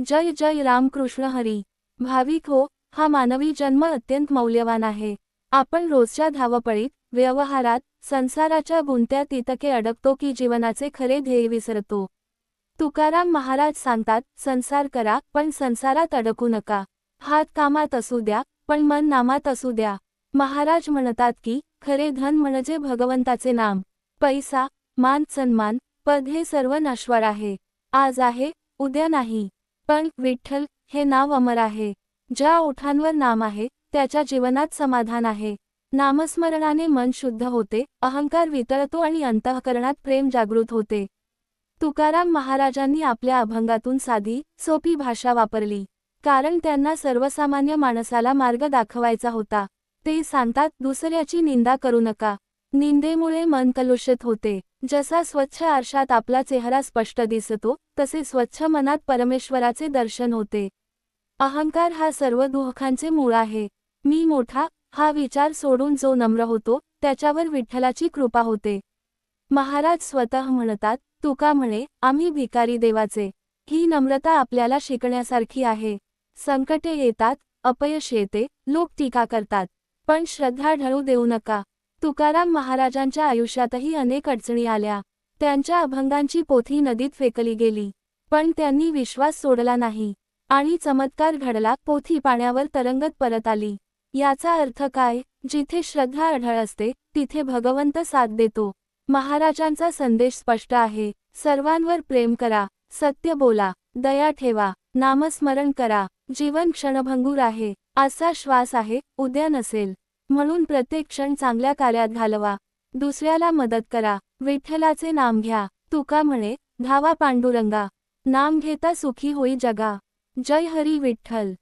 जय जय रामकृष्ण हरी. भाविक हो, हा मानवी जन्म अत्यंत मौल्यवान आहे. आपण रोजच्या धावपळीत, व्यवहारात, संसाराच्या गुंत्यात इतके अडकतो की जीवनाचे खरे ध्येय विसरतो. तुकाराम महाराज सांगतात, संसार करा पण संसारात अडकू नका. हात कामात असू द्या पण मन नामात असू द्या. महाराज म्हणतात की खरे धन म्हणजे भगवंताचे नाम. पैसा, मान सन्मान, पद हे सर्व नश्वर आहे. आज आहे, उद्या नाही. पण विठ्ठल हे नाव अमर आहे. ज्या ओठांवर नाम आहे त्याच्या जीवनात समाधान आहे. नामस्मरणाने मन शुद्ध होते, अहंकार वितळतो आणि अंतःकरणात प्रेम जागृत होते. तुकाराम महाराजांनी आपल्या अभंगातून साधी, सोपी भाषा वापरली. कारण त्यांना सर्वसामान्य माणसाला मार्ग दाखवायचा होता. ते सांगतात, दुसऱ्याची निंदा करू नका. निंदेमुळे मन कलुषित होते. जसा स्वच्छ आरशात आपला चेहरा स्पष्ट दिसतो, तसे स्वच्छ मनात परमेश्वराचे दर्शन होते. अहंकार हा सर्व दुःखांचे मूळ आहे. मी मोठा हा विचार सोडून जो नम्र होतो, त्याच्यावर विठ्ठलाची कृपा होते. महाराज स्वतः म्हणतात, तुका म्हणे, आम्ही भिकारी देवाचे. ही नम्रता आपल्याला शिकण्यासारखी आहे. संकटे येतात, अपयश येते, लोक टीका करतात. पण श्रद्धा ढळू देऊ नका. तुकाराम महाराजांच्या आयुष्यातही अनेक अडचणी आल्या. त्यांच्या अभंगांची पोथी नदीत फेकली गेली. पण त्यांनी विश्वास सोडला नाही. आणि चमत्कार घडला, पोथी पाण्यावर तरंगत परत आली. याचा अर्थ काय? जिथे श्रद्धा अढळ असते, तिथे भगवंत साथ देतो. महाराजांचा संदेश स्पष्ट आहे. सर्वांवर प्रेम करा, सत्य बोला, दया ठेवा, नामस्मरण करा. जीवन क्षणभंगूर आहे. आजचा श्वास आहे, उद्या नसेल. म्हणून प्रत्येक क्षण चांगल्या कार्यात घालवा. दुसऱ्याला मदत करा. विठ्ठलाचे नाम घ्या. तुका म्हणे, धावा पांडुरंगा. नाम घेता सुखी होई जगा. जय हरी विठ्ठल.